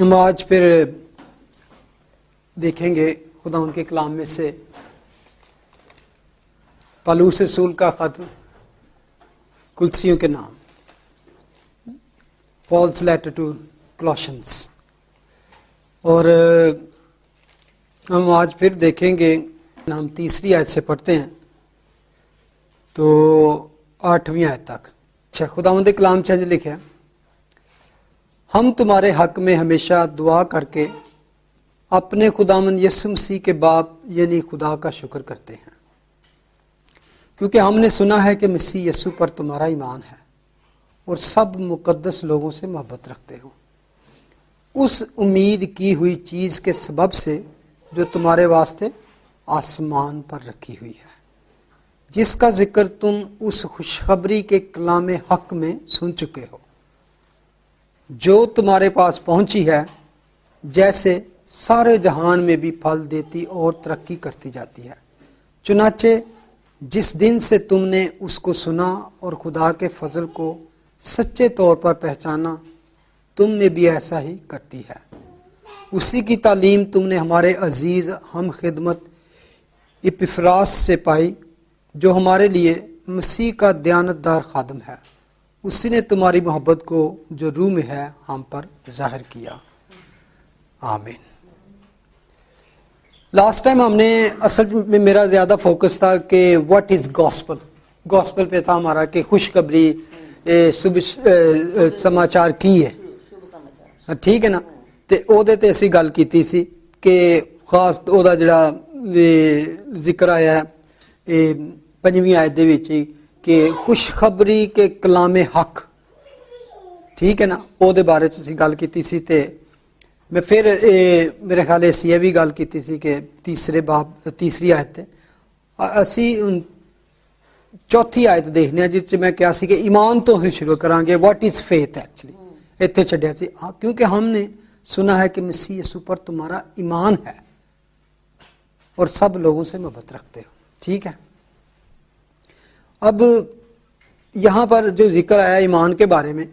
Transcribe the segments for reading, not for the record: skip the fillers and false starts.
ہم آج پھر دیکھیں گے خدا ان کے کلام میں سے پالوس رسول کا خط کلسیوں کے نام، پالس لیٹر ٹو کولوسینس، اور ہم آج پھر دیکھیں گے، ہم تیسری آیت سے پڑھتے ہیں تو 8ویں آیت تک۔ اچھا، خداوند کلام چنج لکھا، ہم تمہارے حق میں ہمیشہ دعا کر کے اپنے خداوند یسوع مسیح کے باپ یعنی خدا کا شکر کرتے ہیں، کیونکہ ہم نے سنا ہے کہ مسیح یسوع پر تمہارا ایمان ہے اور سب مقدس لوگوں سے محبت رکھتے ہو، اس امید کی ہوئی چیز کے سبب سے جو تمہارے واسطے آسمان پر رکھی ہوئی ہے، جس کا ذکر تم اس خوشخبری کے کلام حق میں سن چکے ہو، جو تمہارے پاس پہنچی ہے، جیسے سارے جہان میں بھی پھل دیتی اور ترقی کرتی جاتی ہے، چنانچہ جس دن سے تم نے اس کو سنا اور خدا کے فضل کو سچے طور پر پہچانا، تم میں بھی ایسا ہی کرتی ہے۔ اسی کی تعلیم تم نے ہمارے عزیز ہم خدمت اپفراس سے پائی، جو ہمارے لیے مسیح کا دیانتدار خادم ہے۔ اسی نے تمہاری محبت کو جو روح میں ہے ہم پر ظاہر کیا۔ آمین۔ لاسٹ ٹائم ہم نے اصل میں میرا زیادہ فوکس تھا کہ واٹ از گاسپل، گاسپل پہ تھا ہمارا کہ خوشخبری سماچار کی ہے، ٹھیک ہے نا؟ تے او دے تے اسی گل کیتی سی کہ خاص او دا جڑا ذکر آیا ہے 5ویں آیت دے وچ کہ خوشخبری کے کلام حق، ٹھیک ہے نا؟ او دے بارے اسی گل کیتی سی، تے میں پھر میرے خیال ہے یہ بھی گل کیتی سی کہ تیسری آیت تے اسی 4تھی آیت دیکھنے جس میں کیا سی کہ ایمان تو ہی شروع کریں گے، واٹ از فیتھ ایکچولی اتنے چھڈیا سی، کیونکہ ہم نے سنا ہے کہ مسیح یسوع پر تمہارا ایمان ہے اور سب لوگوں سے محبت رکھتے ہو، ٹھیک ہے؟ اب یہاں پر جو ذکر آیا ایمان کے بارے میں،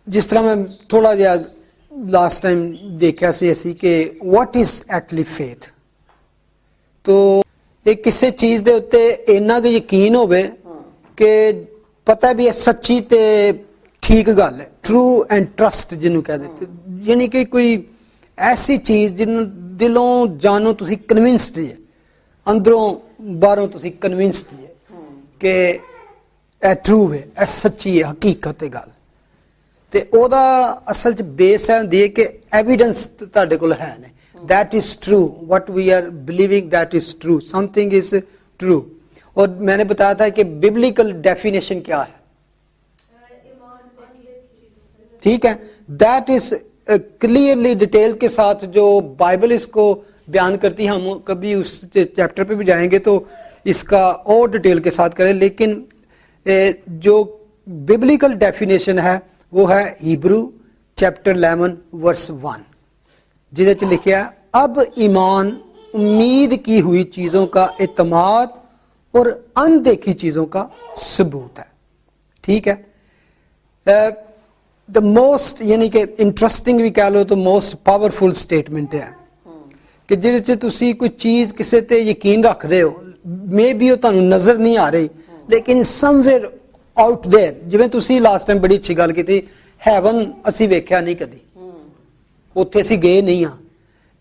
جس طرح میں تھوڑا جہا لاسٹ ٹائم دیکھا سی ایسی کہ واٹ از ایکچولی فیتھ، تو ایک کسی چیز دے اتے اینا کہ یقین ہوئے کہ پتہ بھی ہے سچی تے ٹھیک گل ہے، ٹرو اینڈ ٹرسٹ جنہوں کہہ دیتے، یعنی کہ کوئی ایسی چیز جن دلوں جانوں تسی کنونسڈ ہے، اندروں باہروں تسی کنونسڈ ہے کہ اے ٹرو ہے، اے سچی ہے، حقیقت ہے گل، تے او دا اصل چ بیس ہے ہوندی ہے کہ ایویڈنس تہاڈے کول ہے نے، that is true, what we are believing that is true, something is true. اور میں نے بتایا تھا کہ ببلیکل ڈیفینیشن کیا ہے، ٹھیک ہے؟ دیٹ از کلیئرلی ڈیٹیل کے ساتھ جو بائبل اس کو بیان کرتی ہے، ہم کبھی اس چیپٹر پہ بھی جائیں گے تو اس کا اور ڈیٹیل کے ساتھ کریں، لیکن جو ببلیکل ڈیفینیشن ہے وہ ہے ہیبرو چیپٹر 11 ورس 1، جہاں چ لکھا ہے اب ایمان امید کی ہوئی چیزوں کا اعتماد اور اندیکھی چیزوں کا ثبوت ہے، ٹھیک ہے؟ دا موسٹ یعنی کہ انٹرسٹنگ بھی کہہ لو تو موسٹ پاورفل سٹیٹمنٹ ہے کہ جہد سے تسی کوئی چیز کسی تے یقین رکھ رہے ہو، مے بی وہ تمہیں نظر نہیں آ رہی لیکن سم ویئر آؤٹ دیر، جویں تسی لاسٹ ٹائم بڑی اچھی گل کی تھی، ہیون اسی ویکھیا نہیں کدی، اتنے اسی گئے نہیں ہاں،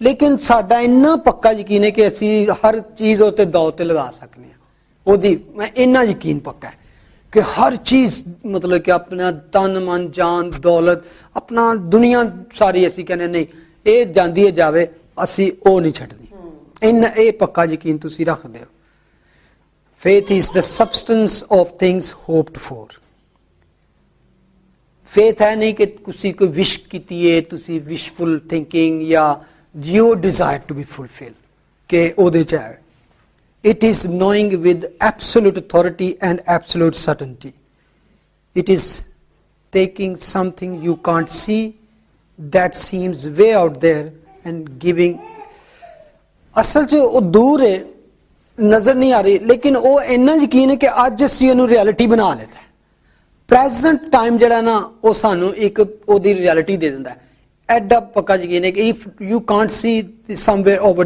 لیکن ساڈا اتنا پکا یقین ہے کہ اسی ہر چیز اتنے دو تے لگا سکتے ہیں، وہ میں اتنا یقین پکا ہے کہ ہر چیز مطلب کہ اپنا تن من جان دولت اپنا دنیا ساری اسی کہنے نہیں اے جاندی ہے جاوے اسی او نہیں چھڈنی، ان اے پکا یقین تسی رکھ دیو۔ Faith is the substance of things hoped for. Faith ہے نہیں کہ کسی کو وش کیتی ہے، تسی wishful thinking یا your desire to be fulfilled کہ او دے چاہے۔ It is knowing with absolute authority and absolute certainty. It is taking something you can't see that seems way out there and giving. اصل سے وہ دور ہے، نظر نہیں آ رہی، لیکن وہ اتنا یقین ہے کہ اج اسی انہوں ریالٹی بنا لیتا ہے، ਪ੍ਰੈਜ਼ੈਂਟ ਟਾਈਮ ਜਿਹੜਾ ਨਾ ਉਹ ਸਾਨੂੰ ਇੱਕ ਉਹਦੀ ਰਿਐਲਿਟੀ ਦੇ ਦਿੰਦਾ ਹੈ। ਐਡਾ ਪੱਕਾ ਯਕੀਨ ਹੈ ਕਿ if you Kant C somewhere over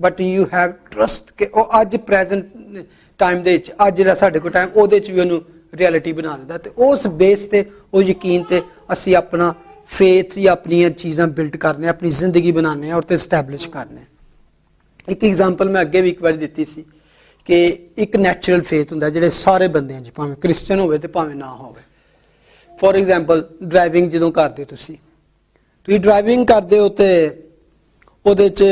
but you have trust ਕਿ ਉਹ ਅੱਜ ਪ੍ਰੈਜ਼ੈਂਟ ਟਾਈਮ ਦੇ ਵਿੱਚ ਅੱਜ ਜਿਹੜਾ ਸਾਡੇ ਕੋਲ ਟਾਈਮ ਉਹਦੇ 'ਚ ਵੀ ਉਹਨੂੰ ਰਿਐਲਿਟੀ ਬਣਾ ਦਿੰਦਾ। ਤੇ ਉਸ ਬੇਸ ਤੇ ਉਹ ਯਕੀਨ ਤੇ ਅਸੀਂ ਆਪਣਾ ਫੇਥ ਜਾਂ ਆਪਣੀਆਂ ਚੀਜ਼ਾਂ ਬਿਲਡ ਕਰਨੇ, ਆਪਣੀ ਜ਼ਿੰਦਗੀ ਬਣਾਉਂਦੇ ਹਾਂ ਔਰ ਤੇ ਸਟੈਬਲਿਸ਼ ਕਰਨੇ। ਇੱਕ ਐਗਜ਼ਾਮਪਲ ਮੈਂ ਅੱਗੇ ਵੀ ਇੱਕ ਵਾਰੀ ਦਿੱਤੀ ਸੀ ਕਿ ਇੱਕ ਨੈਚੁਰਲ ਫੇਥ ਹੁੰਦਾ ਜਿਹੜੇ ਸਾਰੇ ਬੰਦਿਆਂ 'ਚ, ਭਾਵੇਂ ਕ੍ਰਿਸਚੀਅਨ ਹੋਵੇ ਤੇ ਭਾਵੇਂ ਨਾ ਹੋਵੇ। ਫੋਰ ਐਗਜ਼ਾਮਪਲ ਡਰਾਈਵਿੰਗ ਜਦੋਂ ਕਰਦੇ ਤੁਸੀਂ ਡਰਾਈਵਿੰਗ ਕਰਦੇ ਹੋ ਤੇ ਉਹਦੇ 'ਚ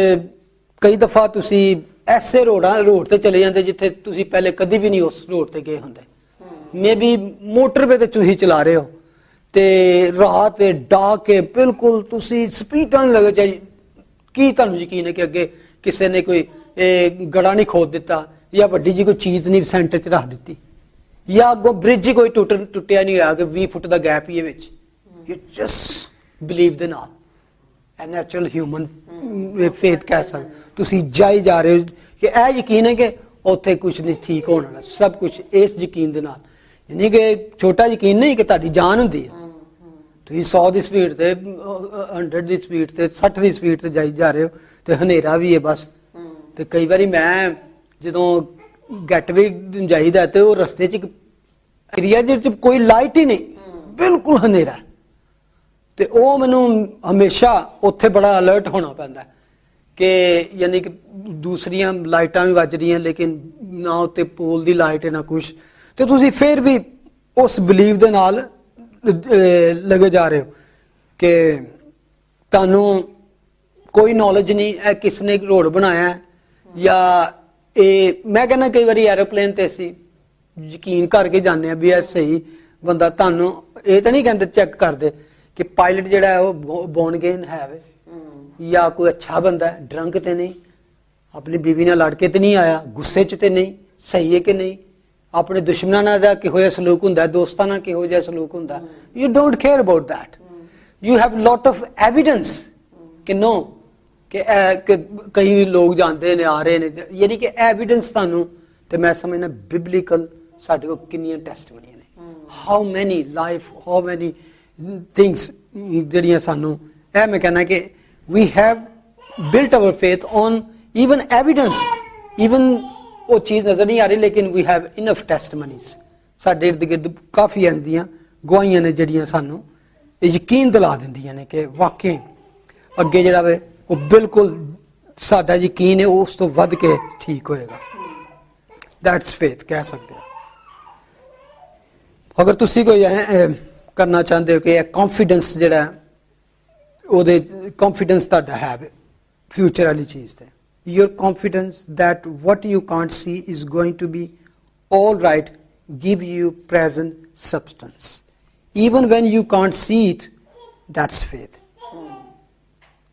ਕਈ ਦਫਾ ਤੁਸੀਂ ਐਸੇ ਰੋਡ ਤੇ ਚਲੇ ਜਾਂਦੇ ਜਿੱਥੇ ਤੁਸੀਂ ਪਹਿਲੇ ਕਦੀ ਵੀ ਨਹੀਂ ਉਸ ਰੋਡ ਤੇ ਗਏ ਹੁੰਦੇ। ਮੇਬੀ ਮੋਟਰਵੇ ਤੇ ਤੁਸੀਂ ਚਲਾ ਰਹੇ ਹੋ ਤੇ ਰਾਹ ਤੇ ਡਾ ਕੇ ਬਿਲਕੁਲ ਤੁਸੀਂ ਸਪੀਡ ਨਾਲ ਲੱਗ ਜਾਈ। ਕੀ ਤੁਹਾਨੂੰ ਯਕੀਨ ਹੈ ਕਿ ਅੱਗੇ ਕਿਸੇ ਨੇ ਕੋਈ ਗੜਾ ਨਹੀਂ ਖੋਦ ਦਿੱਤਾ ਜਾਂ ਵੱਡੀ ਜੀ ਕੋਈ ਚੀਜ਼ ਨਹੀਂ ਸੈਂਟਰ 'ਚ ਰੱਖ ਦਿੱਤੀ ਜਾਂ ਅੱਗੋਂ ਬ੍ਰਿਜ ਹੀ ਕੋਈ ਟੁੱਟਿਆ ਨਹੀਂ ਹੋਇਆ ਕਿ 20 ਫੁੱਟ ਦਾ ਗੈਪ ਹੀ ਹੈ ਵਿੱਚ। ਯੂ ਜਸਟ ਬਿਲੀਵ ਦੇ ਨਾਲ ਐ ਨੈਚੁਰਲ ਹਿਊਮਨ ਫੇਥ ਕਹਿ ਸਕਦੇ ਤੁਸੀਂ ਜਾਈ ਜਾ ਰਹੇ ਹੋ ਕਿ ਇਹ ਯਕੀਨ ਹੈ ਕਿ ਉੱਥੇ ਕੁਝ ਨਹੀਂ ਠੀਕ ਹੋਣ ਵਾਲਾ, ਸਭ ਕੁਝ ਇਸ ਯਕੀਨ ਦੇ ਨਾਲ। ਯਾਨੀ ਕਿ ਛੋਟਾ ਯਕੀਨ ਨਹੀਂ ਕਿ ਤੁਹਾਡੀ ਜਾਨ ਹੁੰਦੀ ਹੈ। ਤੁਸੀਂ 100 ਦੀ ਸਪੀਡ ਤੇ 100 ਦੀ ਸਪੀਡ ਤੇ 60 ਦੀ ਸਪੀਡ ਤੇ ਜਾਈ ਜਾ ਰਹੇ ਹੋ ਤੇ ਹਨੇਰਾ ਵੀ ਹੈ ਬਸ। ਤੇ ਕਈ ਵਾਰੀ ਮੈਂ ਜਦੋਂ ਗੈਟਵੇ ਜਾਈਦਾ ਤੇ ਉਹ ਰਸਤੇ 'ਚ ਇੱਕ ਏਰੀਆ ਜਿਹਦੇ 'ਚ ਕੋਈ ਲਾਈਟ ਹੀ ਨਹੀਂ, ਬਿਲਕੁਲ ਹਨੇਰਾ, ਤੇ ਉਹ ਮੈਨੂੰ ਹਮੇਸ਼ਾ ਉੱਥੇ ਬੜਾ ਅਲਰਟ ਹੋਣਾ ਪੈਂਦਾ ਕਿ ਯਾਨੀ ਕਿ ਦੂਸਰੀਆਂ ਲਾਈਟਾਂ ਵੀ ਵੱਜ ਰਹੀਆਂ ਲੇਕਿਨ ਨਾ ਉੱਤੇ ਪੋਲ ਦੀ ਲਾਈਟ ਹੈ ਨਾ ਕੁਛ, ਤੇ ਤੁਸੀਂ ਫਿਰ ਵੀ ਉਸ ਬਿਲੀਵ ਦੇ ਨਾਲ ਲੱਗੇ ਜਾ ਰਹੇ ਹੋ ਕਿ ਤੁਹਾਨੂੰ ਕੋਈ ਨੌਲੇਜ ਨਹੀਂ ਹੈ ਕਿਸ ਨੇ ਰੋਡ ਬਣਾਇਆ ਜਾਂ ਇਹ। ਮੈਂ ਕਹਿੰਦਾ ਕਈ ਵਾਰੀ ਐਰੋਪਲੇਨ ਤੇ ਅਸੀਂ ਯਕੀਨ ਕਰਕੇ ਜਾਂਦੇ ਆ ਵੀ ਇਹ ਸਹੀ ਬੰਦਾ, ਤੁਹਾਨੂੰ ਇਹ ਤਾਂ ਨਹੀਂ ਕਹਿੰਦੇ ਚੈੱਕ ਕਰਦੇ ਕਿ ਪਾਇਲਟ ਜਿਹੜਾ ਹੈ ਉਹ ਬੋਰਨ ਹੈ ਵੇ ਜਾਂ ਕੋਈ ਅੱਛਾ ਬੰਦਾ ਹੈ, ਡਰੰਕ ਤੇ ਨਹੀਂ, ਆਪਣੀ ਬੀਵੀ ਨਾਲ ਲੜ ਕੇ ਤੇ ਨਹੀਂ ਆਇਆ, ਗੁੱਸੇ 'ਚ ਤੇ ਨਹੀਂ, ਸਹੀ ਹੈ ਕਿ ਨਹੀਂ, ਆਪਣੇ ਦੁਸ਼ਮਣਾਂ ਨਾਲ ਦਾ ਕਿਹੋ ਜਿਹਾ ਸਲੂਕ ਹੁੰਦਾ, ਦੋਸਤਾਂ ਨਾਲ ਕਿਹੋ ਜਿਹਾ ਸਲੂਕ ਹੁੰਦਾ। You don't care about that, you have lot of evidence ਕਿ ਨੋ ਕਿ ਕਈ ਲੋਕ ਜਾਂਦੇ ਨੇ ਆ ਰਹੇ ਨੇ, ਯਾਨੀ ਕਿ ਐਵੀਡੈਂਸ ਤੁਹਾਨੂੰ। ਤੇ ਮੈਂ ਸਮਝਦਾ ਬਿਬਲੀਕਲ ਸਾਡੇ ਕੋਲ ਕਿੰਨੀਆਂ ਟੈਸਟਮਨੀਆਂ ਨੇ, how many life, how many things ਜਿਹੜੀਆਂ ਸਾਨੂੰ ਇਹ ਮੈਂ ਕਹਿੰਦਾ ਕਿ we have built our faith on even evidence, even ਉਹ ਚੀਜ਼ ਨਜ਼ਰ ਨਹੀਂ ਆ ਰਹੀ ਲੇਕਿਨ we have enough testimonies। ਸਾਡੇ ਇਰਦ ਗਿਰਦ ਕਾਫੀ ਆਂਦੀਆਂ ਗਵਾਹੀਆਂ ਨੇ ਜਿਹੜੀਆਂ ਸਾਨੂੰ ਇਹ ਯਕੀਨ ਦਿਲਾ ਦਿੰਦੀਆਂ ਨੇ ਕਿ ਵਾਕਈ ਅੱਗੇ ਜਿਹੜਾ ਵੇ ਉਹ ਬਿਲਕੁਲ ਸਾਡਾ ਯਕੀਨ ਹੈ ਉਸ ਤੋਂ ਵੱਧ ਕੇ ਠੀਕ ਹੋਏਗਾ। that's faith ਕਹਿ ਸਕਦੇ ਹਾਂ। ਅਗਰ ਤੁਸੀਂ ਕੋਈ ਕਰਨਾ ਚਾਹੁੰਦੇ ਹੋ ਕਿ ਇਹ ਕੌਨਫੀਡੈਂਸ ਜਿਹੜਾ ਉਹਦੇ ਕੌਨਫੀਡੈਂਸ ਤੁਹਾਡਾ ਹੈ ਫਿਊਚਰ ਵਾਲੀ ਚੀਜ਼ ਤੇ, your confidence that what you can't see is going to be all right give you present substance even when you can't see it, that's faith।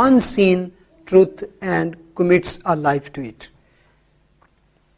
unseen truth and commits a life to it।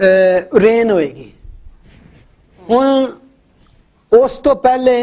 Rain ਹੋਏਗੀ। ਹੁਣ ਉਸ ਤੋਂ ਪਹਿਲੇ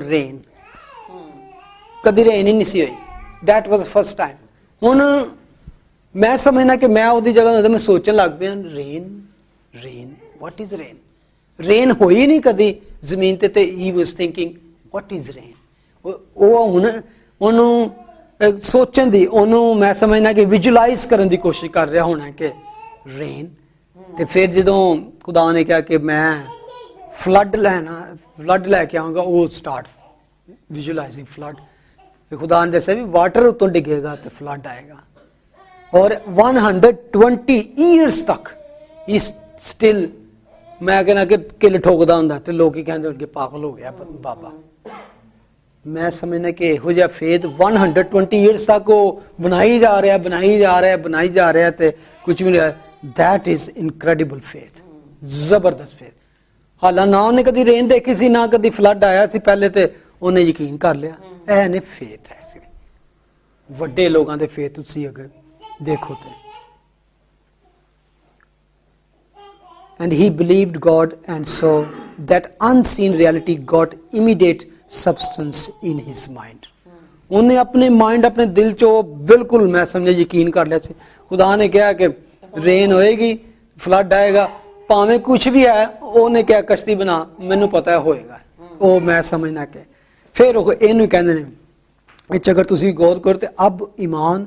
rain, ਕਦੀ rain ਹੀ ਨਹੀਂ ਸੀ ਹੋਈ। That was first time. ਹੁਣ ਮੈਂ ਸਮਝਣਾ ਕਿ ਮੈਂ ਉਹਦੀ ਜਗ੍ਹਾ ਹੁੰਦਾ ਮੈਂ ਸੋਚਣ ਲੱਗ ਪਿਆ rain what is rain. Rain ਹੋਈ ਨਹੀਂ ਕਦੀ ਜ਼ਮੀਨ ਤੇ ਹੀ ਵਾਸ ਥਿੰਕਿੰਗ ਵਾਟ ਇਜ਼ ਰੇਨ। ਉਹ ਹੁਣ ਉਹਨੂੰ ਸੋਚਣ ਦੀ, ਉਹਨੂੰ ਮੈਂ ਸਮਝਣਾ ਕਿ ਵਿਜ਼ੂਅਲਾਈਜ਼ ਕਰਨ ਦੀ ਕੋਸ਼ਿਸ਼ ਕਰ ਰਿਹਾ ਹੋਣਾ ਕਿ ਰੇਨ। ਤੇ ਫਿਰ ਜਦੋਂ ਖੁਦਾ ਨੇ ਕਿਹਾ ਕਿ ਮੈਂ ਫਲੱਡ ਲੈ ਕੇ ਆਉਂਗਾ, ਉਹ ਸਟਾਰਟ ਵਿਜ਼ੂਅਲਾਈਜ਼ਿੰਗ ਫਲੱਡ। ਫਿਰ ਖੁਦਾ ਨੇ ਦੱਸਿਆ ਵੀ ਵਾਟਰ ਉੱਤੋਂ ਡਿੱਗੇਗਾ ਤੇ ਫਲੱਡ ਆਏਗਾ। ਔਰ 120 ਈਅਰਸ ਤੱਕ ਇਸ ਸਟਿਲ ਮੈਂ ਕਹਿੰਦਾ ਕਿ ਕਿਲ ਠੋਕਦਾ ਹੁੰਦਾ ਤੇ ਲੋਕ ਹੀ ਕਹਿੰਦੇ ਹੋਣਗੇ ਪਾਗਲ ਹੋ ਗਿਆ ਬਾਬਾ। ਮੈਂ ਸਮਝਣਾ ਕਿ ਇਹੋ ਜਿਹਾ ਫੇਥ 120 ਈਅਰਸ ਤੱਕ ਉਹ ਬਣਾਈ ਜਾ ਰਿਹਾ ਤੇ ਕੁਝ ਵੀ ਨਹੀਂ। That is incredible faith, ਜ਼ਬਰਦਸਤ ਫੇਥ। ਹਾਲਾਂਕਿ ਨਾ ਉਹਨੇ ਕਦੀ ਰੇਨ ਦੇਖੀ ਸੀ, ਨਾ ਕਦੀ ਫਲੱਡ ਆਇਆ ਸੀ ਪਹਿਲੇ, ਤੇ ਉਹਨੇ ਯਕੀਨ ਕਰ ਲਿਆ। ਇਹ ਨੇ ਫੇਥ ਹੈ। ਵੱਡੇ ਲੋਕਾਂ ਦੇ ਫੇਥ ਤੁਸੀਂ ਅਗਰ ਦੇਖੋ ਤੇ and he believed God and so that unseen reality got immediate substance in his mind. ਉਹਨੇ ਆਪਣੇ ਮਾਈਂਡ, ਆਪਣੇ ਦਿਲ ਚੋਂ ਬਿਲਕੁਲ ਮੈਂ ਸਮਝਿਆ ਯਕੀਨ ਕਰ ਲਿਆ ਸੀ। ਖੁਦਾ ਨੇ ਕਿਹਾ ਕਿ ਰੇਨ ਹੋਏਗੀ, ਫਲੱਡ ਆਏਗਾ, ਭਾਵੇਂ ਕੁਝ ਵੀ ਹੈ, ਉਹਨੇ ਕਿਹਾ ਕਸ਼ਤੀ ਬਣਾ, ਮੈਨੂੰ ਪਤਾ ਹੋਏਗਾ। ਉਹ ਮੈਂ ਸਮਝਣਾ ਕਿ ਫਿਰ ਉਹ ਇਹਨੂੰ ਕਹਿੰਦੇ ਨੇ ਵਿੱਚ ਅਗਰ ਤੁਸੀਂ ਗੌਰ ਕਰੋ ਤੇ ਅਬ ਈਮਾਨ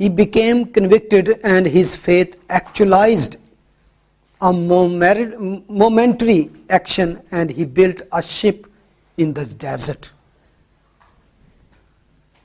He became convicted and his faith actualized a momentary action and he built a ship in the desert.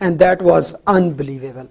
and that was unbelievable.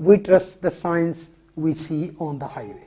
We trust the signs we see on the highway.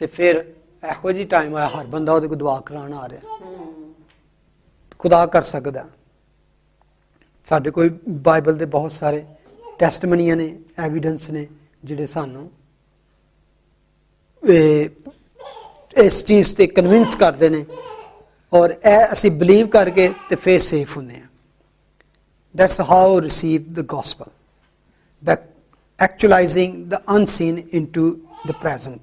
ਤੇ ਫਿਰ ਇਹੋ ਜਿਹੀ time ਆਇਆ ਹਰ ਬੰਦਾ ਉਹਦੇ ਕੋਲ ਦੁਆ ਕਰਾਉਣ ਆ ਰਿਹਾ। ਖੁਦਾ ਕਰ ਸਕਦਾ। ਸਾਡੇ ਕੋਈ ਬਾਈਬਲ ਦੇ ਬਹੁਤ ਸਾਰੇ ਟੈਸਟਮਨੀਆਂ ਨੇ, ਐਵੀਡੈਂਸ ਨੇ ਜਿਹੜੇ ਸਾਨੂੰ ਇਸ ਚੀਜ਼ ਤੇ ਕਨਵਿੰਸ ਕਰਦੇ ਨੇ ਔਰ ਇਹ ਅਸੀਂ ਬਲੀਵ ਕਰਕੇ ਤੇ ਫਿਰ ਸੇਫ ਹੁੰਦੇ ਹਾਂ। That's how receive the gospel, by actualizing the unseen into the present.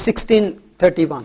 16:31,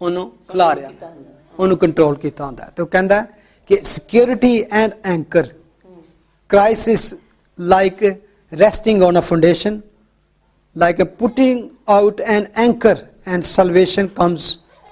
ਉਹਨੂੰ ਖਿਲਾਰਿਆ, ਉਹਨੂੰ ਕੰਟਰੋਲ ਕੀਤਾ ਹੁੰਦਾ ਹੈ। ਤੇ ਉਹ ਕਹਿੰਦਾ ਕਿ security and anchor, Christ is like resting on a foundation, like a putting out an anchor, and salvation comes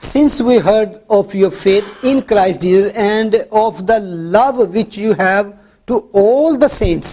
Since we heard of your faith in Christ Jesus and of the love which you have to all the saints.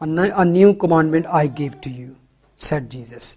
A new commandment I give to you, said Jesus,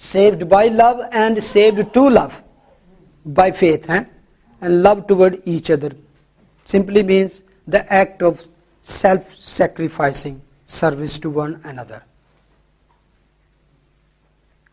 saved by love and saved to love by faith, and love toward each other simply means the act of self-sacrificing service to one another.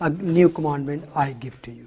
a new commandment I give to you.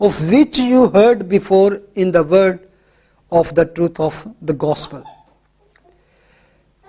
of which you heard before in the word of the truth of the gospel.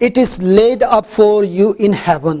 It is laid up for you in heaven.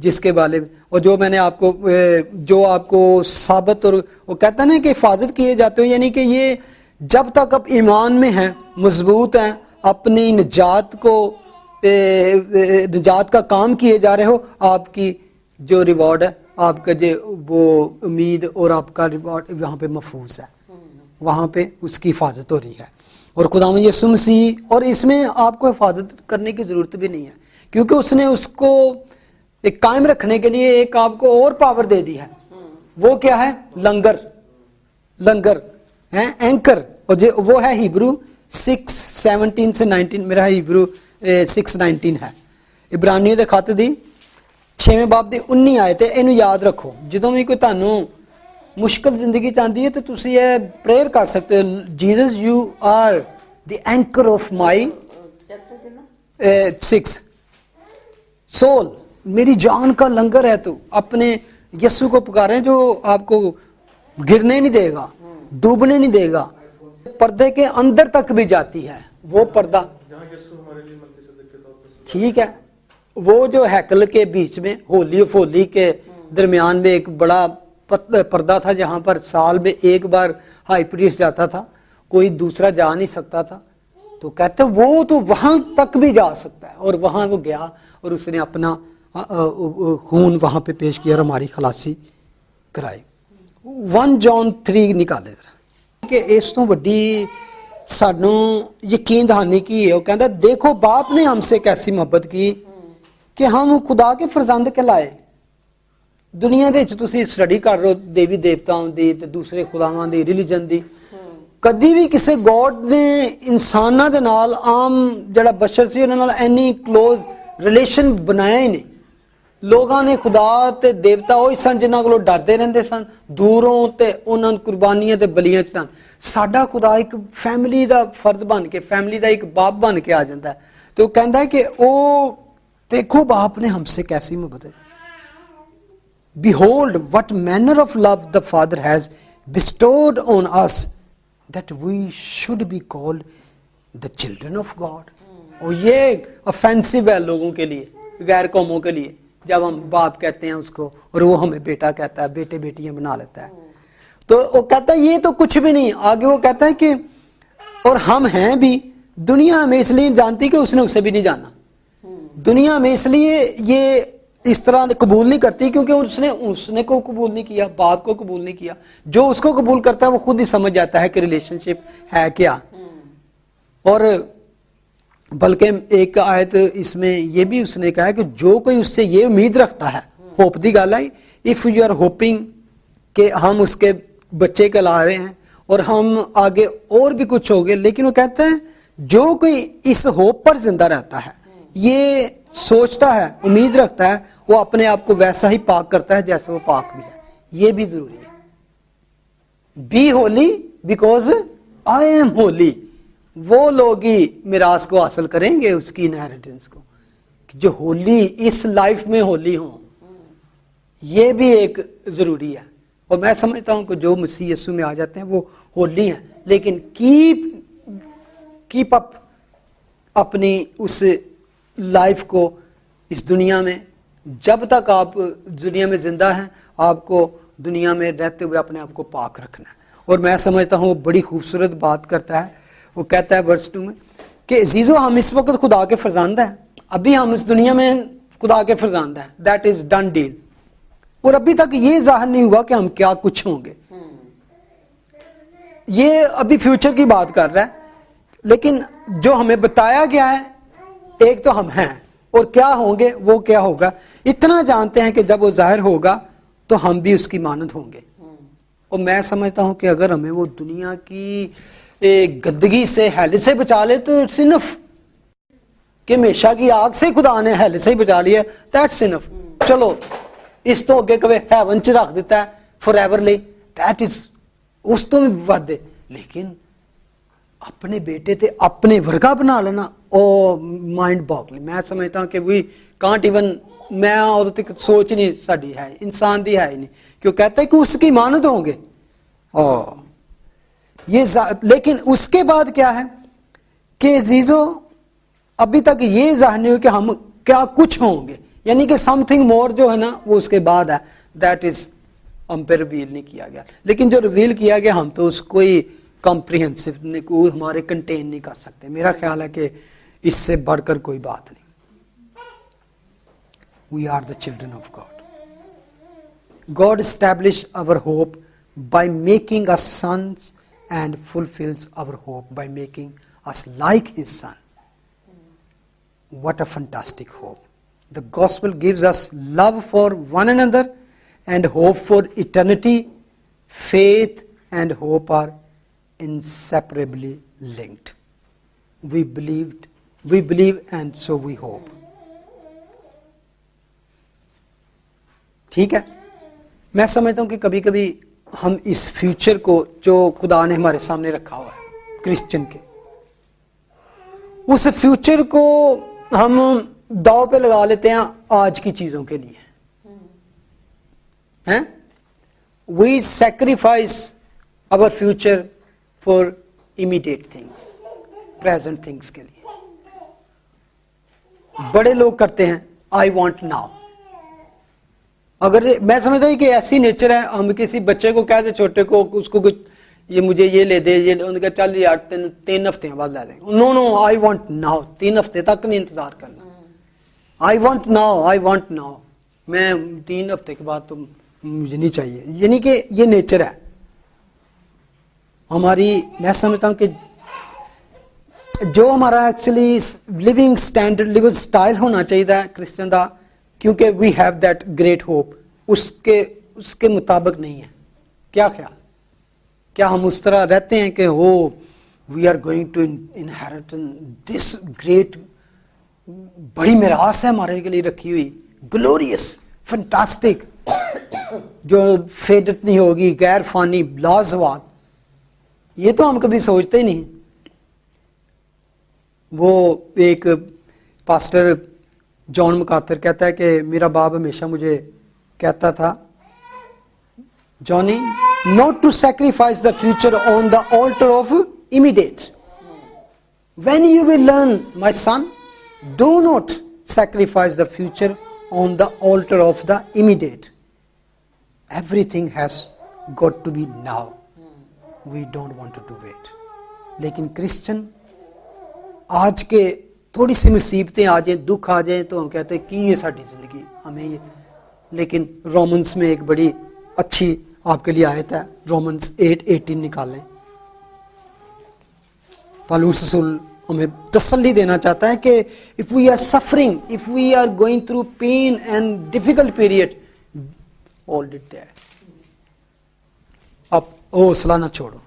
جس کے بارے میں، اور جو میں نے آپ کو جو آپ کو ثابت، اور وہ کہتا ہے نا کہ حفاظت کیے جاتے ہو، یعنی کہ یہ جب تک آپ ایمان میں ہیں، مضبوط ہیں، اپنی نجات کو نجات کا کام کیے جا رہے ہو، آپ کی جو ریوارڈ ہے، آپ کا جو وہ امید اور آپ کا ریوارڈ وہاں پہ محفوظ ہے، وہاں پہ اس کی حفاظت ہو رہی ہے۔ اور خداوند یسوع مسیح، اور اس میں آپ کو حفاظت کرنے کی ضرورت بھی نہیں ہے، کیونکہ اس نے اس کو ایک قائم رکھنے کے لیے ایک آپ کو اور پاور دے دی ہے۔ وہ کیا ہے؟ لنگر ہے، اینکر، اور وہ ہے ہیبرو 6:17 سے 19، میرا ہیبرو 6:19 ہے۔ عبرانیوں دے خط دی 6ویں باب دی 19 آیت ہے، اینو یاد رکھو۔ جدوں بھی کوئی تانوں مشکل زندگی چاہتی ہے تو تسی یہ پریئر کر سکتے ہو، Jesus you are the anchor of my chapter کتنا؟ 6، سول، میری جان کا لنگر ہے تو۔ اپنے یسوع کو پکاریں جو آپ کو گرنے نہیں دے گا، ڈوبنے نہیں دے گا، پردے کے اندر تک بھی جاتی ہے وہ پردہ، جہاں یسوع ہمارے لیے ملکیسیدق کے طور پر ٹھیک ہے۔ وہ جو ہیکل کے بیچ میں ہولی آف ہولی کے درمیان میں ایک بڑا پردہ تھا، جہاں پر سال میں ایک بار ہائی پریسٹ جاتا تھا، کوئی دوسرا جا نہیں سکتا تھا، تو کہتے وہ تو وہاں تک بھی جا سکتا ہے، اور وہاں وہ گیا اور اس نے اپنا خون وہاں پہ پیش کیا اور ہماری خلاصی کرائی۔ 1 جان 3 نکالے ذرا کہ اس تو بڑی سانوں یقین دہانی کی ہے۔ وہ کہتا ہے دیکھو باپ نے ہم سے کیسی محبت کی کہ ہم خدا کے فرزند کہلائے۔ دنیا دے وچ تسی سٹڈی کر رہے ہو دیوی دیوتاؤں دی تے دوسرے خداواں دی ریلیجن دی، کدی بھی کسے گاڈ نے انساناں دے نال عام جڑا بشر سی انہاں نال اینی کلوز ریلیشن بنایا ہی نہیں۔ لوگاں نے خدا تے دیوتا وہی سن جنہاں کولوں ڈردے رہندے سن، دوروں تے انہاں قربانیاں تے بلیاں چڑھان۔ ساڈا خدا ایک فیملی دا فرد بن کے، فیملی دا ایک باپ بن کے آ جاندا ہے، تو کہندا ہے کہ او دیکھو باپ نے ہم سے کیسی محبت ہے۔ Behold what manner of love the Father has bestowed on us that we should be called the children of God۔ اور یہ offensive ہے لوگوں کے لیے، غیر قوموں کے لیے، جب ہم باپ کہتے ہیں اس کو اور وہ ہمیں بیٹا کہتا ہے، بیٹے بیٹیاں بنا لیتا ہے، تو وہ کہتا ہے یہ تو کچھ بھی نہیں۔ آگے وہ کہتا ہے کہ اور ہم ہیں بھی، دنیا ہمیں اس لیے جانتی کہ اس نے اسے بھی نہیں جانا، دنیا میں اس لیے یہ اس طرح قبول نہیں کرتی کیونکہ اس نے کو قبول نہیں کیا، باپ کو قبول نہیں کیا۔ جو اس کو قبول کرتا ہے وہ خود ہی سمجھ جاتا ہے کہ ریلیشن شپ ہے کیا۔ اور بلکہ ایک آیت اس میں یہ بھی اس نے کہا ہے کہ جو کوئی اس سے یہ امید رکھتا ہے، ہوپ دی گل ہے، اف یو آر ہوپنگ کہ ہم اس کے بچے کہلا رہے ہیں اور ہم آگے اور بھی کچھ ہوگے، لیکن وہ کہتے ہیں جو کوئی اس ہوپ پر زندہ رہتا ہے، یہ سوچتا ہے، امید رکھتا ہے، وہ اپنے آپ کو ویسا ہی پاک کرتا ہے جیسے وہ پاک بھی ہے۔ یہ بھی ضروری ہے۔ Be holy because I am holy. وہ لوگ ہی میراث کو حاصل کریں گے، اس کی انہیریٹنس کو، جو ہولی اس لائف میں ہولی ہوں۔ یہ بھی ایک ضروری ہے، اور میں سمجھتا ہوں کہ جو مسیح یسوع میں آ جاتے ہیں وہ ہولی ہیں، لیکن کیپ اپ اپنی اس لائف کو اس دنیا میں، جب تک آپ دنیا میں زندہ ہیں آپ کو دنیا میں رہتے ہوئے اپنے آپ کو پاک رکھنا ہے۔ اور میں سمجھتا ہوں بڑی خوبصورت بات کرتا ہے، وہ کہتا ہے ورس 2 میں کہ عزیزو ہم اس وقت خدا کے فرزند ہیں، ابھی ہم اس دنیا میں خدا کے فرزند ہیں، دیٹ از ڈن ڈیل، اور ابھی تک یہ ظاہر نہیں ہوا کہ ہم کیا کچھ ہوں گے۔ یہ ابھی فیوچر کی بات کر رہا ہے، لیکن جو ہمیں بتایا گیا ہے ایک تو ہم ہیں، اور کیا ہوں گے وہ کیا ہوگا اتنا جانتے ہیں کہ جب وہ ظاہر ہوگا تو ہم بھی اس کی مانند ہوں گے۔ اور میں سمجھتا ہوں کہ اگر ہمیں وہ دنیا کی گندگی سے، ہیل سے بچا لے تو اٹس انف، کہ ہمیشہ کی آگ سے خدا نے ہیل سے ہی بچا لیا، دیٹس انف۔ چلو اس تو اگے کبھی ہیون چ رکھ دیتا ہے فار ایورلی، دیٹ از اس تو بھی ود ہے، لیکن اپنے بیٹے تے اپنے ورگا بنا لینا او مائنڈ باگلی۔ میں سمجھتا ہوں کہ وی کانٹ ایون، میں اور تک سوچ نہیں ساڈی ہے، انسان دی ہے ہی نہیں، کیوں کہتا ہے کہ اس کی مانند ہوں گے۔ یہ لیکن اس کے بعد کیا ہے کہ عزیزو ابھی تک یہ ظاہر نہیں ہو کہ ہم کیا کچھ ہوں گے، یعنی کہ سم تھنگ مور جو ہے نا وہ اس کے بعد ہے, دیٹ از ہم پہ ریویل نہیں کیا گیا. لیکن جو ریویل کیا گیا ہم تو اس کو ہی کمپریہنسو ہمارے کنٹین نہیں کر سکتے. میرا خیال ہے کہ اس سے بڑھ کر کوئی بات نہیں. We are the children of God. God established our hope by making us sons and fulfills our hope by making us like His Son. What a fantastic hope. The gospel gives us love for one another and hope for eternity. Faith and hope are inseparably linked. We believe and so we hope. ٹھیک ہے, میں سمجھتا ہوں کہ کبھی کبھی ہم اس future کو جو خدا نے ہمارے سامنے رکھا ہوا ہے کرسچن کے, اس فیوچر کو ہم داؤ پہ لگا لیتے ہیں آج کی چیزوں کے لیے. We sacrifice our future for immediate things, present things کے لیے. بڑے لوگ کرتے ہیں آئی وانٹ ناؤ. اگر میں سمجھتا ہوں کہ ایسی نیچر ہے, ہم کسی بچے کو کہہ دیں چھوٹے کو, اس کو کچھ یہ مجھے یہ لے دے, یہ ان کا چل یار 3 ہفتے بعد لے دیں. نو آئی وانٹ ناؤ. 3 ہفتے تک نہیں انتظار کرنا. I want now. میں 3 ہفتے کے بعد تو مجھے نہیں چاہیے. یعنی کہ یہ نیچر ہے ہماری. میں سمجھتا ہوں کہ جو ہمارا actually living standard, living style ہونا چاہیے کرسچن کا, کیونکہ we have that great hope, اس کے مطابق نہیں ہے. کیا خیال, کیا ہم اس طرح رہتے ہیں کہ we are going to inherit this great, بڑی میراث ہے ہمارے کے لیے رکھی ہوئی, گلوریس, فنٹاسٹک, جو فیڈت نہیں ہوگی, غیر فانی, لازوال. یہ تو ہم کبھی سوچتے ہی نہیں. وہ ایک پاسٹر جان مکاتر کہتا ہے کہ میرا باپ ہمیشہ مجھے کہتا تھا, جانی, not to sacrifice the future on the altar of immediate. When you will learn, my son, do not sacrifice the future on the altar of the immediate. Everything has got to be now. We don't want to wait. لیکن Christian آج کے تھوڑی سی مصیبتیں آ جائیں, دکھ آ جائیں تو ہم کہتے ہیں کہ یہ ساری زندگی ہمیں یہ. لیکن رومنس میں ایک بڑی اچھی آپ کے لیے آیت ہے, رومنس 8:18 نکالیں. پالوس رسول ہمیں تسلی دینا چاہتا ہے کہ if we are suffering, if we are going through pain and difficult period, hold it there. اب حوصلہ نہ چھوڑو.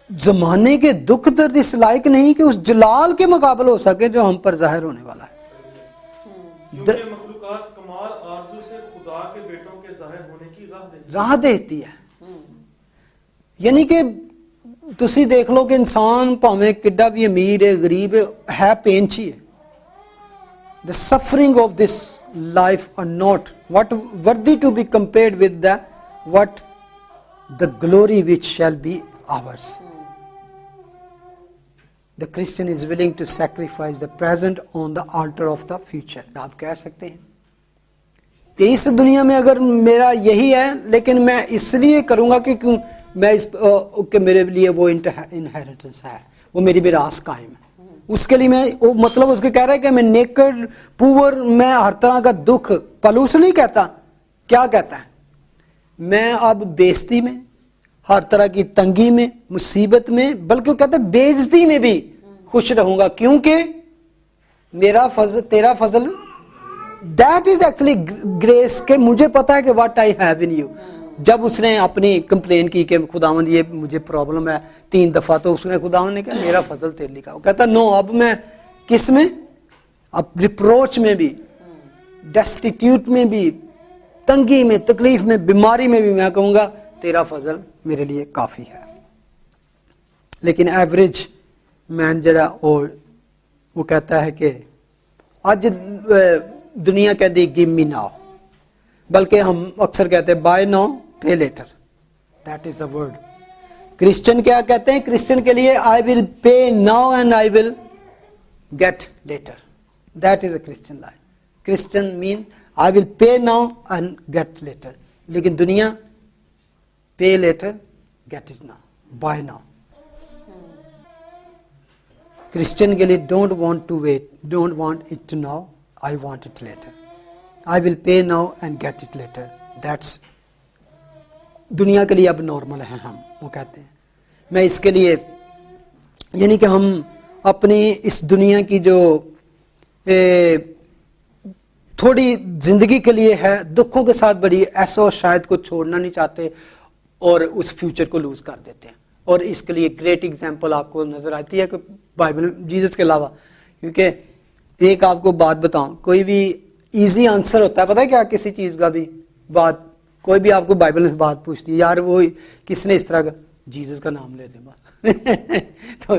زمانے کے دکھ درد اس لائق نہیں کہ اس جلال کے مقابل ہو سکے جو ہم پر ظاہر ہونے والا ہے. کیونکہ مخلوقات کمال آرزو سے خدا کے بیٹوں کے ظاہر ہونے کی راہ دیتی ہے. یعنی کہ تسی دیکھ لو کہ انسان پاویں کڈا بھی امیر ہے, غریب ہے, پین چی ہے. The suffering of this life are not what worthy to be compared with the glory which shall be ours. The Christian is willing to sacrifice the present on the altar of the future. آپ کہہ سکتے ہیں کہ اس دنیا میں اگر میرا یہی ہے, لیکن میں اس لیے کروں گا کہ میں کہ میرے لیے وہ انہیریٹنس ہے, وہ میری میراث قائم ہے. اس کے لیے میں مطلب اس کے کہہ رہا ہے کہ میں نیکڈ پور, میں ہر طرح کا دکھ. پلوس نہیں کہتا, کیا کہتا ہے, میں اب بےزتی میں, ہر طرح کی تنگی میں, مصیبت میں, بلکہ وہ کہتا ہے بے عزتی میں بھی خوش رہوں گا, کیونکہ میرا فضل, تیرا فضل, دیٹ از ایکچولی گریس, کہ مجھے پتا ہے کہ what I have in you. جب اس نے اپنی کمپلین کی کہ خداوند یہ مجھے پرابلم ہے 3 دفعہ, تو اس نے خداوند نے کہا میرا فضل تیرے لیے. وہ کہتا نو, اب میں کس میں, اب ریپروچ میں بھی, ڈیسٹیٹیوٹ میں بھی, تنگی میں, تکلیف میں, بیماری میں بھی میں کہوں گا تیرا فضل میرے لیے کافی ہے. لیکن ایوریج مین جڑا وہ کہتا ہے کہ آج دنیا کہتی ہے گیو می ناؤ, بلکہ ہم اکثر کہتے ہیں buy now pay later. That is the word. Christian کیا کہتے ہیں, کرسچن کے لیے I will pay now and I will get later. That is a Christian life. Christian mean I will pay now and get later. لیکن دنیا pay later, get it now, buy now. Christian کے لیے don't want to wait, don't want it to now, I want it later. I will pay now and get it later. That's دنیا کے لیے اب normal ہے. ہم وہ کہتے ہیں میں اس کے لیے یعنی کہ ہم اپنی اس دنیا کی جو تھوڑی زندگی کے لیے ہے دکھوں کے ساتھ بڑی ایسا شاید کو چھوڑنا نہیں چاہتے اور اس فیوچر کو لوز کر دیتے ہیں. اور اس کے لیے گریٹ ایگزامپل آپ کو نظر آتی ہے کہ بائبل جیزس کے علاوہ. کیونکہ ایک آپ کو بات بتاؤں, کوئی بھی ایزی آنسر ہوتا ہے, پتہ ہے کیا, کسی چیز کا بھی بات کوئی بھی آپ کو بائبل میں بات پوچھتی ہے, یار وہ کس نے اس طرح کا, جیزس کا نام لے دیں بات تو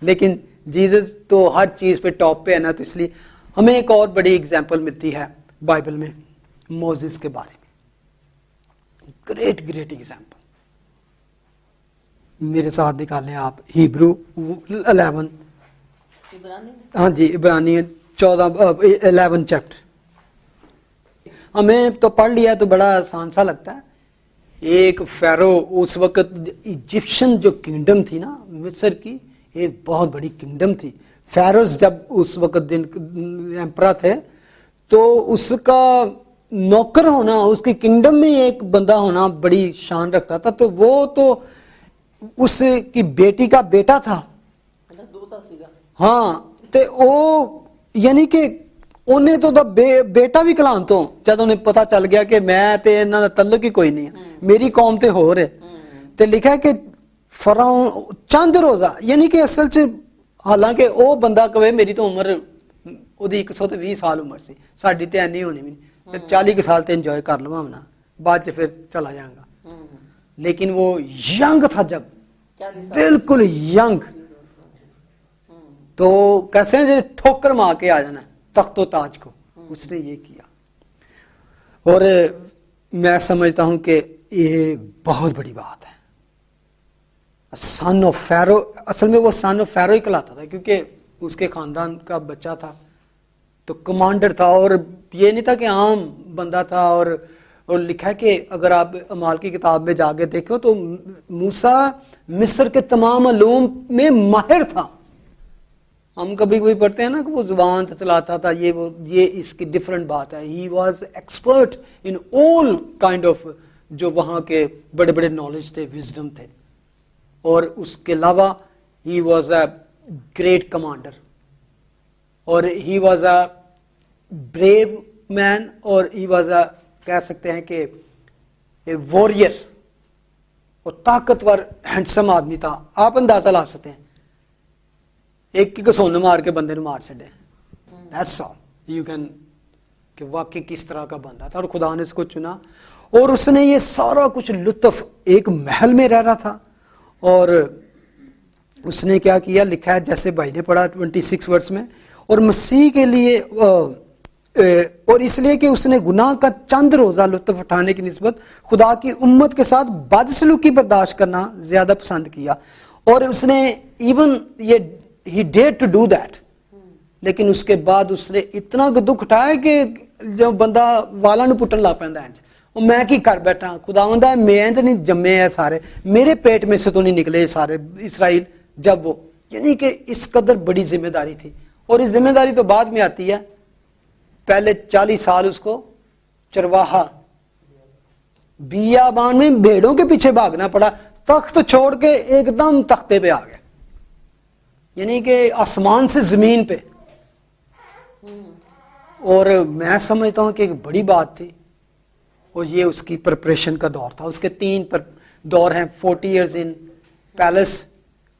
لیکن جیزس تو ہر چیز پہ ٹاپ پہ ہے نا, تو اس لیے ہمیں ایک اور بڑی ایگزامپل ملتی ہے بائبل میں موزس کے بارے میں. Great example. میرے ساتھ نکالیں آپ ہیبرو 11, ہاں جی عبرانی 11 چیپٹر. ہمیں تو پڑھ لیا تو بڑا آسان سا لگتا ہے. ایک فیرو, اس وقت ایجپشن جو کنگڈم تھی نا مصر کی, ایک بہت بڑی کنگڈم تھی. فیروز جب اس وقت دن ایمپرا تھے تو اس کا نوکر ہونا, اس کی کنگڈم میں ایک بندہ ہونا بڑی شان رکھتا تھا. تو وہ تو اس کی بیٹی کا بیٹا تھا, ہاں, تو وہ یعنی کہ انہیں تو بیٹا بھی کلان تو جب انہیں پتا چل گیا کہ میں تے انہاں دا تعلق ہی کوئی نہیں ہے, میری قوم تے ہو رہے, تے لکھا ہے کہ فرعون چند روزہ, یعنی کہ اصل چ حالانکہ وہ بندہ کہے میری تو عمر وہی 120 سال عمر سی, ساڈی تے اینی ہونی بھی نہیں, 40 سال تے انجوائے کر لواں نا, بعد چ پھر چلا جاؤں گا. لیکن وہ ینگ تھا, جب بالکل ینگ, تو کیسے ہیں ٹھوکر مار کے آ جانا تخت و تاج کو, اس نے یہ کیا. اور میں سمجھتا ہوں کہ یہ بہت بڑی بات ہے. سن آف فیرو, اصل میں وہ سن آف فیرو ہی کہلاتا تھا کیونکہ اس کے خاندان کا بچہ تھا, تو کمانڈر تھا, اور یہ نہیں تھا کہ عام بندہ تھا. اور لکھا ہے کہ اگر آپ اعمال کی کتاب میں جا کے دیکھو تو موسیٰ مصر کے تمام علوم میں ماہر تھا. ہم کبھی کوئی پڑھتے ہیں نا کہ وہ زبان چلاتا تھا, یہ اس کی ڈفرنٹ بات ہے. He was expert in all kind of جو وہاں کے بڑے بڑے نالج تھے, وزڈم تھے. اور اس کے علاوہ he was a great commander, اور ہی واز اے بریو مین, اور ہی واز اے کہہ سکتے ہیں کہ واریر, اور طاقتور ہینڈسم آدمی تھا. آپ اندازہ لا سکتے ہیں, ایک کی کسون مار کے بندے نے مار چھڑے. دیٹس آل یو کین, کہ واقعی کس طرح کا بندہ تھا, اور خدا نے اس کو چنا. اور اس نے یہ سارا کچھ لطف, ایک محل میں رہ رہا تھا, اور اس نے کیا کیا, لکھا ہے جیسے بھائی نے پڑھا 26 ورس میں, اور مسیح کے لیے اور اس لیے کہ اس نے گناہ کا چند روزہ لطف اٹھانے کی نسبت خدا کی امت کے ساتھ بدسلوکی برداشت کرنا زیادہ پسند کیا. اور اس نے ایون یہ he dared to do that, لیکن اس کے بعد اس نے اتنا دکھ اٹھایا کہ جو بندہ والا نو پٹن لا پیندا ہے, اور میں کی کر بیٹھا, خداوند ہے میں تو نہیں جمے ہیں سارے, میرے پیٹ میں سے تو نہیں نکلے سارے اسرائیل. جب وہ یعنی کہ اس قدر بڑی ذمہ داری تھی, اور اس ذمہ داری تو بعد میں آتی ہے. پہلے 40 سال اس کو چرواہا بیابان میں بھیڑوں کے پیچھے بھاگنا پڑا, تخت چھوڑ کے ایک دم تختے پہ آ گیا, یعنی کہ آسمان سے زمین پہ. اور میں سمجھتا ہوں کہ ایک بڑی بات تھی, اور یہ اس کی پریپریشن کا دور تھا. اس کے 3 دور ہیں, 40 ایئرز ان پیلس,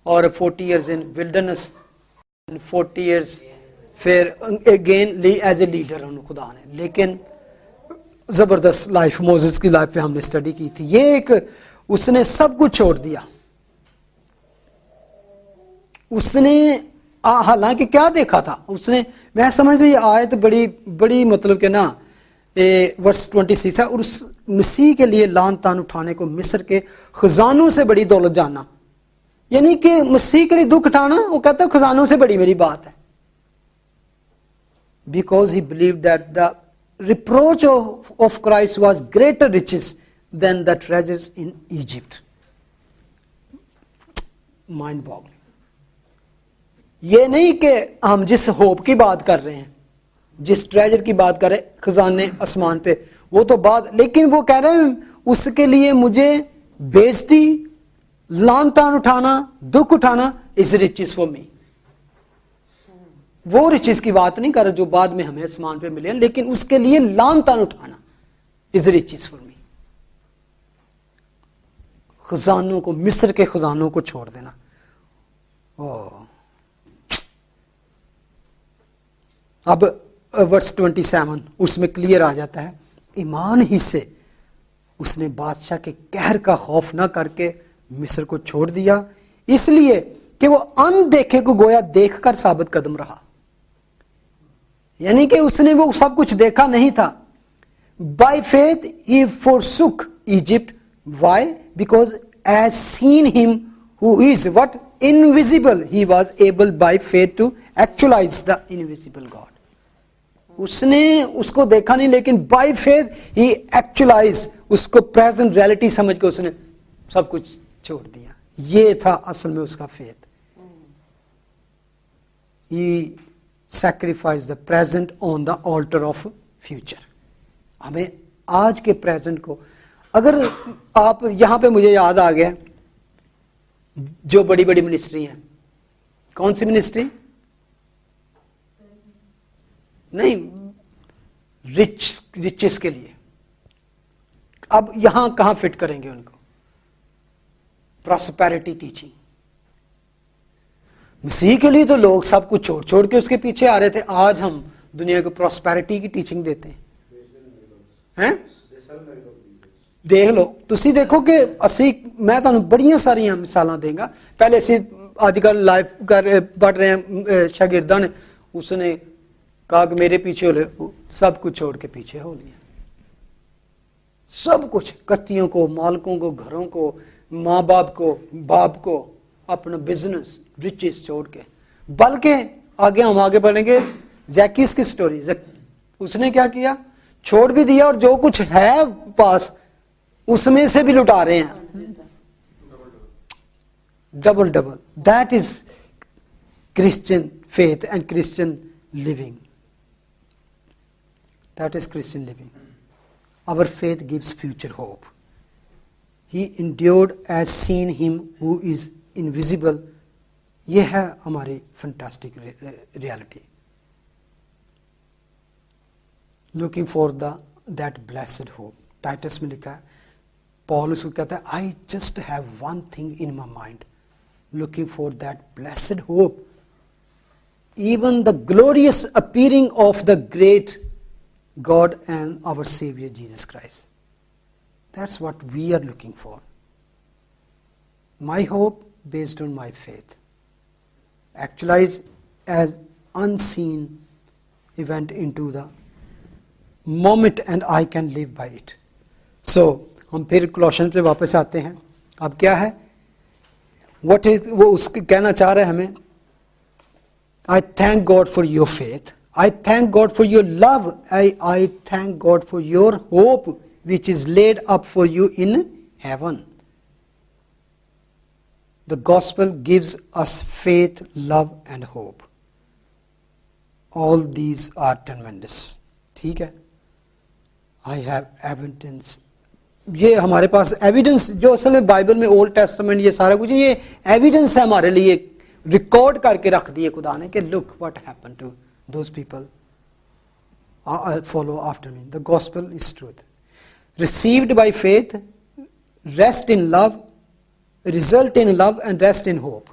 اور 40 ایئرز ان ولڈرنس, 40 ایئرز پھر اگین ایز اے لیڈر خدا نے. لیکن زبردست لائف, موزس کی لائف پہ ہم نے اسٹڈی کی تھی. یہ ایک اس نے سب کچھ چھوڑ دیا. اس نے حالانکہ کیا دیکھا تھا اس نے, میں سمجھ رہی آیت بڑی مطلب کہ نا ورس 26 ہے, اور اس مسیح کے لیے لان تان اٹھانے کو مصر کے خزانوں سے بڑی دولت جاننا. یعنی کہ مسیح کے لیے دکھ اٹھانا, وہ کہتا ہے خزانوں سے بڑی میری بات ہے. because he believed that the reproach of Christ was greater riches than the treasures in Egypt. Mind boggling. یہ نہیں کہ ہم جس ہوپ کی بات کر رہے ہیں, جس ٹریجر کی بات کر رہے ہیں, خزانے آسمان پہ, وہ تو بات, لیکن وہ کہہ رہے ہیں اس کے لیے مجھے بےزتی, لان تان اٹھانا, دکھ اٹھانا is riches for me. وہ riches کی بات نہیں کر رہا جو بعد میں ہمیں آسمان پہ ملے, لیکن اس کے لیے لان تان اٹھانا is riches for me. خزانوں کو, مصر کے خزانوں کو چھوڑ دینا. اب ورس 27 اس میں کلیئر آ جاتا ہے, ایمان ہی سے اس نے بادشاہ کے قہر کا خوف نہ کر کے مصر کو چھوڑ دیا, اس لیے کہ وہ ان دیکھے کو گویا دیکھ کر ثابت قدم رہا. یعنی کہ اس نے وہ سب کچھ دیکھا نہیں تھا. By faith he forsook Egypt. Why? Because as seen him who is what? Invisible. He was able by faith to actualize the invisible God. اس نے اس کو دیکھا نہیں, لیکن بائی فیتھ ہی ایکچولائز, اس کو پریزنٹ ریالٹی سمجھ کے اس نے سب کچھ چھوڑ دیا. یہ تھا اصل میں اس کا faith. He sacrifice the present on the alter of future. ہمیں آج کے پریزنٹ کو, اگر آپ یہاں پہ مجھے یاد آ گیا جو بڑی بڑی منسٹری ہیں, کون سی منسٹری؟ نہیں, رچس کے لیے. اب یہاں کہاں فٹ کریں گے ان کو؟ Prosperity teaching. مسیح کے لیے تو لوگ سب کچھ چھوڑ چھوڑ کے اس کے پیچھے آ رہے تھے. آج ہم دنیا کو پراسپیرٹی کی ٹیچنگ دیتے ہیں. دیکھ لو, تسی دیکھو کہ اسی, میں تمہیں بڑی ساری مثالاں دیں گا. پہلے اسی آج کل لائف پڑھ رہے ہیں شاگرداں نے, اس نے کہا کہ میرے پیچھے ہو لے, سب کچھ چھوڑ کے پیچھے ہو لیا. سب کچھ, کشتیوں کو, مالکوں کو, گھروں کو, ماں باپ کو, اپنا بزنس, رچز چھوڑ کے. بلکہ آگے ہم آگے بڑھیں گے, زیکیس کی سٹوری, اس نے کیا کیا, چھوڑ بھی دیا اور جو کچھ ہے پاس اس میں سے بھی لٹا رہے ہیں. Double. That is Christian faith and Christian living. That is Christian living. Our faith gives future hope. He endured as seen him who is invisible. یہ ہے ہماری fantastic reality. Looking for that blessed hope. Titus میں لکھا ہے, پال اس کو کہتا ہے, I just have one thing in my mind. Looking for that blessed hope. Even the glorious appearing of the great God and our Savior Jesus Christ. That's what we are looking for. My hope based on my faith. Actualize as unseen event into the moment and I can live by it. So, ہم پھر کولوشن پہ واپس آتے ہیں. اب کیا ہے؟ What is وہ اس کہنا چاہ رہے ہیں ہمیں, I thank God for your faith. I thank God for your love. I thank God for your hope which is laid up for you in heaven. The gospel gives us faith, love and hope. All these are tremendous. ٹھیک ہے, I have evidence. یہ ہمارے پاس evidence جو اصل میں Bible میں old testament یہ سارا کچھ, یہ ایویڈنس ہے ہمارے لیے, ریکارڈ کر کے رکھ دیے خدا نے کہ look what happen to those people follow after me. The gospel is truth received by faith, rest in love, result in love and rest in hope.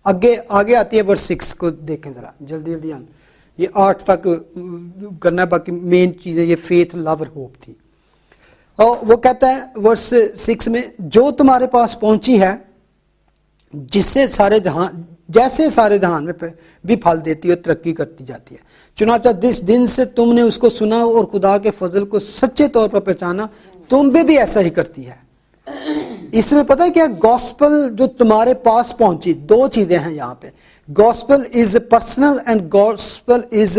آگے آتی ہے ورس 6 کو دیکھیں ذرا جلدی ہم یہ 8 تک کرنا ہے, باقی مین چیزیں یہ فیتھ, لو اور ہوپ تھی. اور وہ کہتا ہے ورس 6 میں, جو تمہارے پاس پہنچی ہے جیسے سارے جہان میں بھی پھل دیتی ہے, ترقی کرتی جاتی ہے. چنانچہ جس دن سے تم نے اس کو سنا اور خدا کے فضل کو سچے طور پر پہچانا, تم بھی ایسا ہی کرتی ہے. اس میں پتہ ہے کیا, گاسپل جو تمہارے پاس پہنچی, 2 چیزیں ہیں یہاں پہ. Gospel is personal and gospel is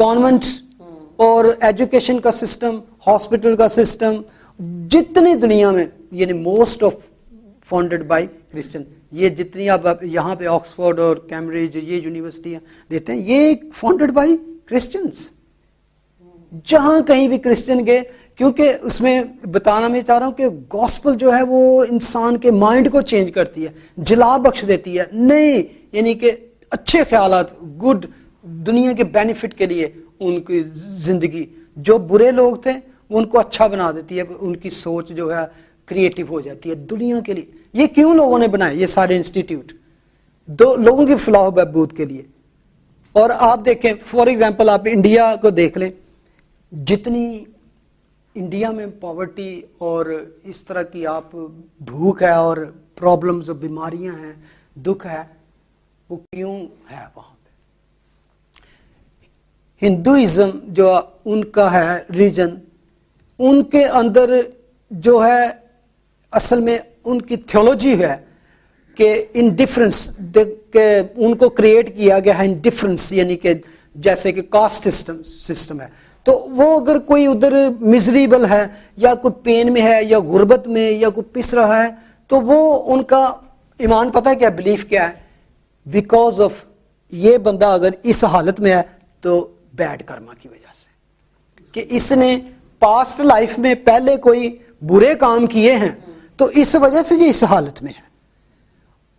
convent اور ایجوکیشن کا سسٹم, ہاسپٹل کا سسٹم, جتنی دنیا میں یعنی most of founded by Christian. یہ جتنی آپ یہاں پہ آکسفورڈ اور کیمبرج یہ یونیورسٹیاں دیتے ہیں, یہ فاؤنڈیڈ بائی کرسچنس. جہاں کہیں بھی کرسچن گئے, کیونکہ اس میں بتانا میں چاہ رہا ہوں کہ گاسپل جو ہے وہ انسان کے مائنڈ کو چینج کرتی ہے, جلا بخش دیتی ہے, نئے یعنی کہ اچھے خیالات, گڈ دنیا کے بینیفٹ کے لیے ان کی زندگی. جو برے لوگ تھے وہ ان کو اچھا بنا دیتی ہے, ان کی سوچ جو ہے کریٹو ہو جاتی ہے دنیا کے لیے. یہ کیوں لوگوں نے بنائے یہ سارے انسٹیٹیوٹ؟ دو لوگوں کی فلاح و بہبود کے لیے. اور آپ دیکھیں فار ایگزامپل آپ انڈیا کو دیکھ لیں, جتنی انڈیا میں پاورٹی اور اس طرح کی آپ بھوک ہے اور پرابلمز اور بیماریاں ہیں, دکھ ہے, وہ کیوں ہے وہاں پہ؟ ہندوازم جو ان کا ہے ریجن, ان کے اندر جو ہے اصل میں ان کی تھیولوجی ہے کہ انڈیفرنس, ان کو کریٹ کیا گیا ہے انڈیفرنس, یعنی کہ جیسے کہ کاسٹ سسٹم ہے. تو وہ اگر کوئی ادھر مزریبل ہے یا کوئی پین میں ہے یا غربت میں یا کوئی پس رہا ہے, تو وہ ان کا ایمان پتہ ہے کیا, بلیف کیا ہے, بیکاز آف یہ بندہ اگر اس حالت میں ہے تو بیڈ کرما کی وجہ سے, کہ اس نے پاسٹ لائف میں پہلے کوئی برے کام کیے ہیں تو اس وجہ سے یہ اس حالت میں ہے.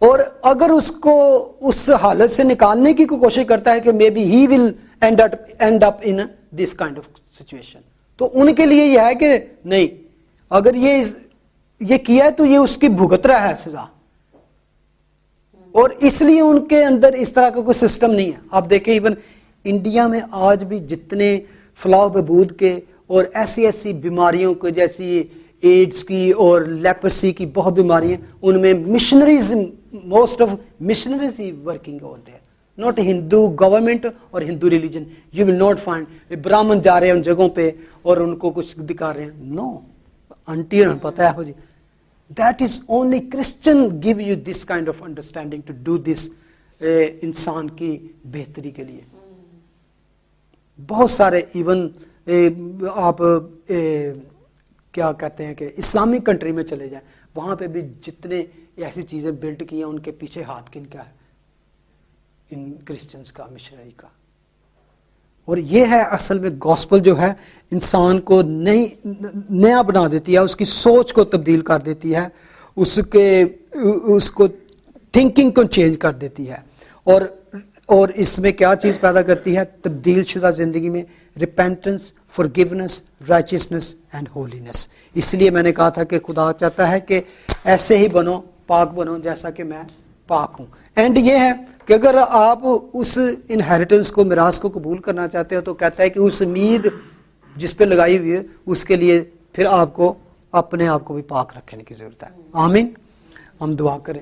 اور اگر اس کو اس حالت سے نکالنے کی کوشش کرتا ہے کہ maybe he will end up in this kind of situation, تو ان کے لیے یہ ہے کہ نہیں, اگر یہ کیا ہے تو یہ اس کی بھگت رہا ہے سزا. اور اس لیے ان کے اندر اس طرح کا کوئی سسٹم نہیں ہے. آپ دیکھیں ایون انڈیا میں آج بھی جتنے فلاح و بہبود کے اور ایسی ایسی بیماریوں کو جیسی ایڈز کی اور لیپرسی کی بہت بیماریاں, ان میں مشنریز, موسٹ آف مشنریز ہی working out there, not Hindu government اور Hindu religion. You will not find Brahmin جا رہے ہیں ان جگہوں پہ اور ان کو کچھ دکھا رہے ہیں, نو انٹی پتہ ہے ہو جی. That is only Christian give you this kind of understanding to do this, انسان کی بہتری کے لیے. بہت سارے ایون آپ کیا کہتے ہیں کہ اسلامک کنٹری میں چلے جائیں, وہاں پہ بھی جتنے ایسی چیزیں بلڈ کی ہیں ان کے پیچھے ہاتھ کن کا ہے, ان کرسچنز کا, مشنری کا. اور یہ ہے اصل میں گاسپل جو ہے انسان کو نیا بنا دیتی ہے, اس کی سوچ کو تبدیل کر دیتی ہے, اس کو تھنکنگ کو چینج کر دیتی ہے. اور اس میں کیا چیز پیدا کرتی ہے؟ تبدیل شدہ زندگی میں repentance, forgiveness, righteousness and holiness. اس لیے میں نے کہا تھا کہ خدا چاہتا ہے کہ ایسے ہی بنو, پاک بنو جیسا کہ میں پاک ہوں. اینڈ یہ ہے کہ اگر آپ اس انہیریٹنس کو, میراث کو قبول کرنا چاہتے ہو, تو کہتا ہے کہ اس امید جس پہ لگائی ہوئی ہے اس کے لیے پھر آپ کو اپنے آپ کو بھی پاک رکھنے کی ضرورت ہے. آمین. ہم دعا کریں.